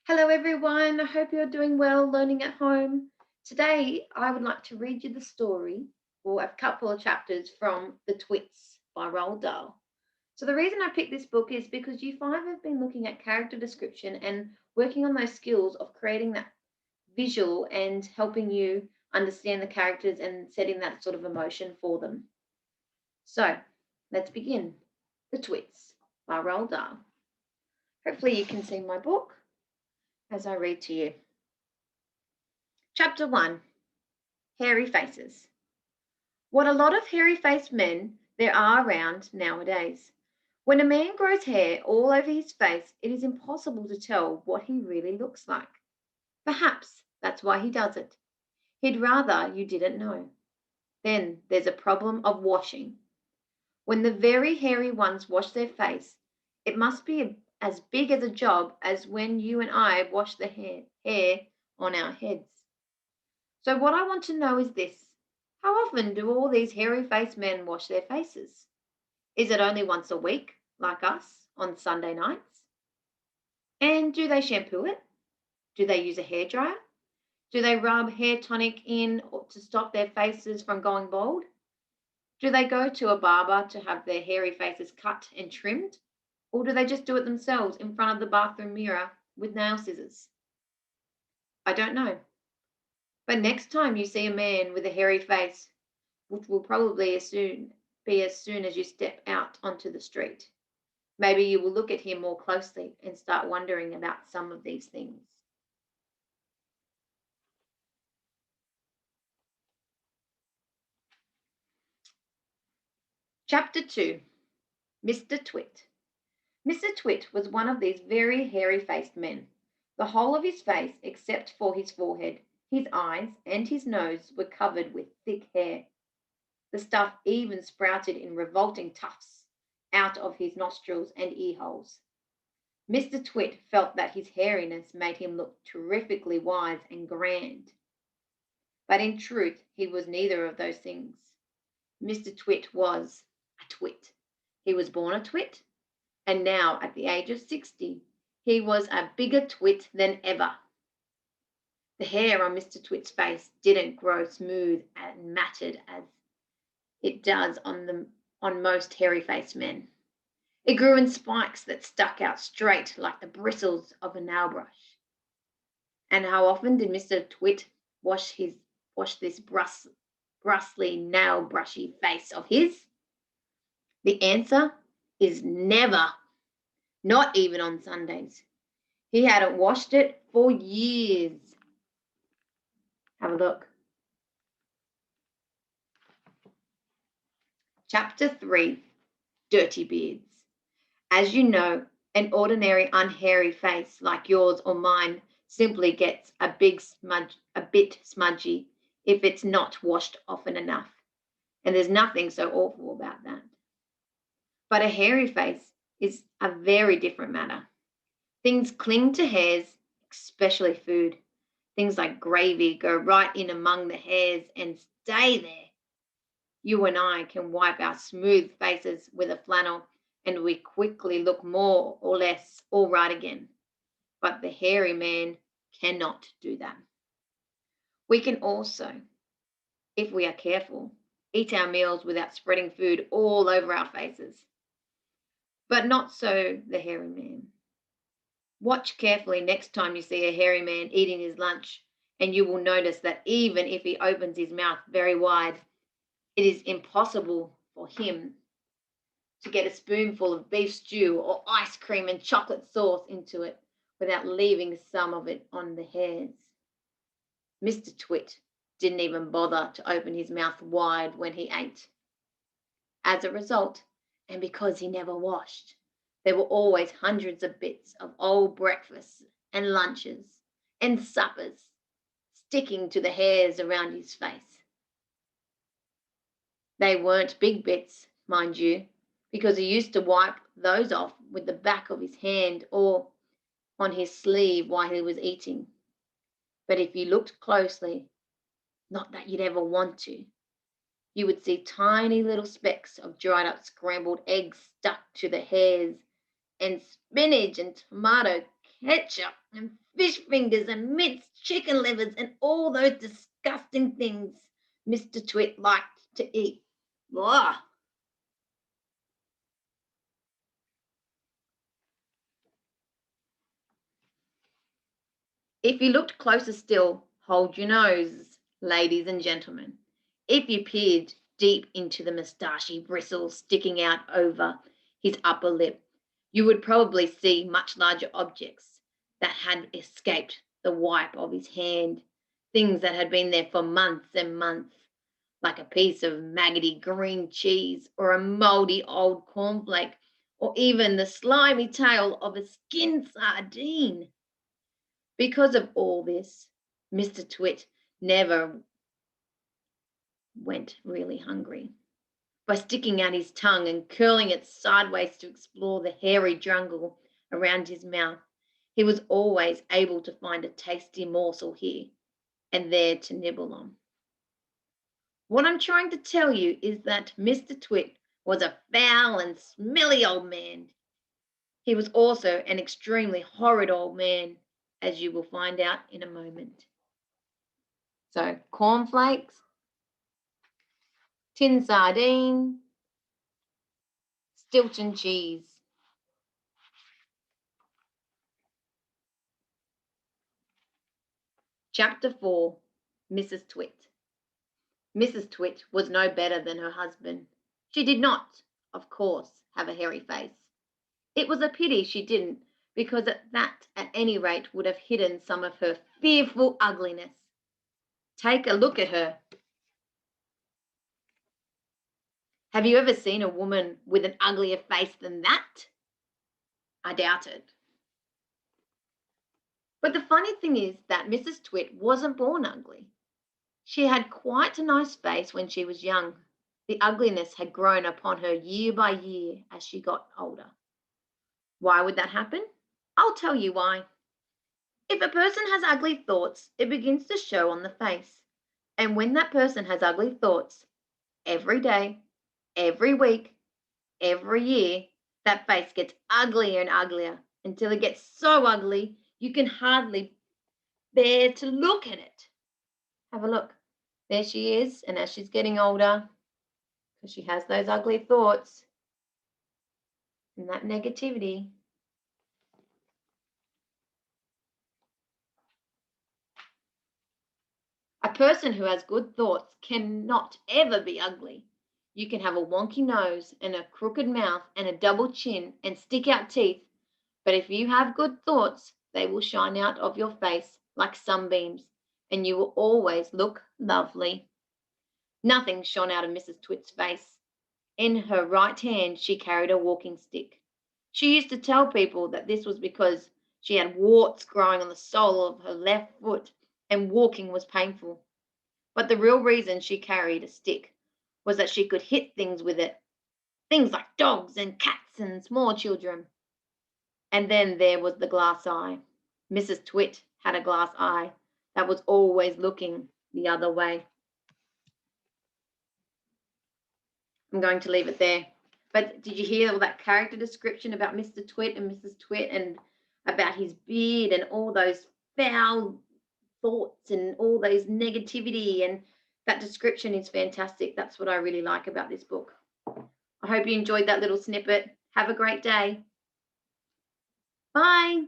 Hello, everyone. I hope you're doing well learning at home. Today, I would like to read you the story or a couple of chapters from The Twits by Roald Dahl. So, the reason I picked this book is because you five have been looking at character description and working on those skills of creating that visual and helping you understand the characters and setting that sort of emotion for them. So, let's begin. The Twits by Roald Dahl. Hopefully, you can see my book as I read to you. Chapter 1. Hairy Faces. What a lot of hairy faced men there are around nowadays. When a man grows hair all over his face, it is impossible to tell what he really looks like. Perhaps that's why he does it. He'd rather you didn't know. Then there's a problem of washing. When the very hairy ones wash their face, it must be as big as a job as when you and I wash the hair on our heads. So, what I want to know is this: how often do all these hairy faced men wash their faces? Is it only once a week, like us, on Sunday nights? And do they shampoo it? Do they use a hairdryer? Do they rub hair tonic in to stop their faces from going bald? Do they go to a barber to have their hairy faces cut and trimmed? Or do they just do it themselves in front of the bathroom mirror with nail scissors? I don't know. But next time you see a man with a hairy face, which will probably as soon as you step out onto the street, maybe you will look at him more closely and start wondering about some of these things. Chapter 2. Mr. Twit. Mr. Twit was one of these very hairy faced men. The whole of his face, except for his forehead, his eyes, and his nose, were covered with thick hair. The stuff even sprouted in revolting tufts out of his nostrils and ear holes. Mr. Twit felt that his hairiness made him look terrifically wise and grand. But in truth, he was neither of those things. Mr. Twit was a twit. He was born a twit, and now at the age of 60, he was a bigger twit than ever. The hair on Mr. Twit's face didn't grow smooth and matted as it does on most hairy-faced men. It grew in spikes that stuck out straight like the bristles of a nail brush. And how often did Mr. Twit wash this brusly nail brushy face of his? The answer is never, not even on Sundays. He hadn't washed it for years. Have a look. Chapter 3. Dirty Beards. As you know, an ordinary unhairy face like yours or mine simply gets a bit smudgy if it's not washed often enough. And there's nothing so awful about that. But a hairy face is a very different matter. Things cling to hairs, especially food. Things like gravy go right in among the hairs and stay there. You and I can wipe our smooth faces with a flannel and we quickly look more or less all right again. But the hairy man cannot do that. We can also, if we are careful, eat our meals without spreading food all over our faces. But not so the hairy man. Watch carefully next time you see a hairy man eating his lunch, and you will notice that even if he opens his mouth very wide, it is impossible for him to get a spoonful of beef stew or ice cream and chocolate sauce into it without leaving some of it on the hairs. Mr. Twit didn't even bother to open his mouth wide when he ate. As a result, and because he never washed, there were always hundreds of bits of old breakfasts and lunches and suppers sticking to the hairs around his face. They weren't big bits, mind you, because he used to wipe those off with the back of his hand or on his sleeve while he was eating. But if you looked closely, not that you'd ever want to, you would see tiny little specks of dried up scrambled eggs stuck to the hairs and spinach and tomato ketchup and fish fingers and minced chicken livers and all those disgusting things Mr. Twit liked to eat. Blah. If you looked closer still, hold your nose, ladies and gentlemen. If you peered deep into the moustachy bristles sticking out over his upper lip, you would probably see much larger objects that had escaped the wipe of his hand, things that had been there for months and months, like a piece of maggoty green cheese or a mouldy old cornflake, or even the slimy tail of a skinned sardine. Because of all this, Mr. Twit never went really hungry. By sticking out his tongue and curling it sideways to explore the hairy jungle around his mouth, he was always able to find a tasty morsel here and there to nibble on. What I'm trying to tell you is that Mr. Twit was a foul and smelly old man. He was also an extremely horrid old man, as you will find out in a moment. So, cornflakes, tin sardine, Stilton cheese. Chapter 4, Mrs. Twit. Mrs. Twit was no better than her husband. She did not, of course, have a hairy face. It was a pity she didn't, because that at any rate would have hidden some of her fearful ugliness. Take a look at her. Have you ever seen a woman with an uglier face than that? I doubt it. But the funny thing is that Mrs. Twit wasn't born ugly. She had quite a nice face when she was young. The ugliness had grown upon her year by year as she got older. Why would that happen? I'll tell you why. If a person has ugly thoughts, it begins to show on the face. And when that person has ugly thoughts, every day, every week, every year, that face gets uglier and uglier until it gets so ugly you can hardly bear to look at it. Have a look. There she is, and as she's getting older, because she has those ugly thoughts and that negativity, a person who has good thoughts cannot ever be ugly. You can have a wonky nose and a crooked mouth and a double chin and stick out teeth, but if you have good thoughts, they will shine out of your face like sunbeams, and you will always look lovely. Nothing shone out of Mrs. Twit's face. In her right hand she carried a walking stick. She used to tell people that this was because she had warts growing on the sole of her left foot and walking was painful. But the real reason she carried a stick was that she could hit things with it, things like dogs and cats and small children. And then there was the glass eye. Mrs. Twit had a glass eye that was always looking the other way. I'm going to leave it there. But did you hear all that character description about Mr. Twit and Mrs. Twit and about his beard and all those foul thoughts and all those negativity? And that description is fantastic. That's what I really like about this book. I hope you enjoyed that little snippet. Have a great day. Bye.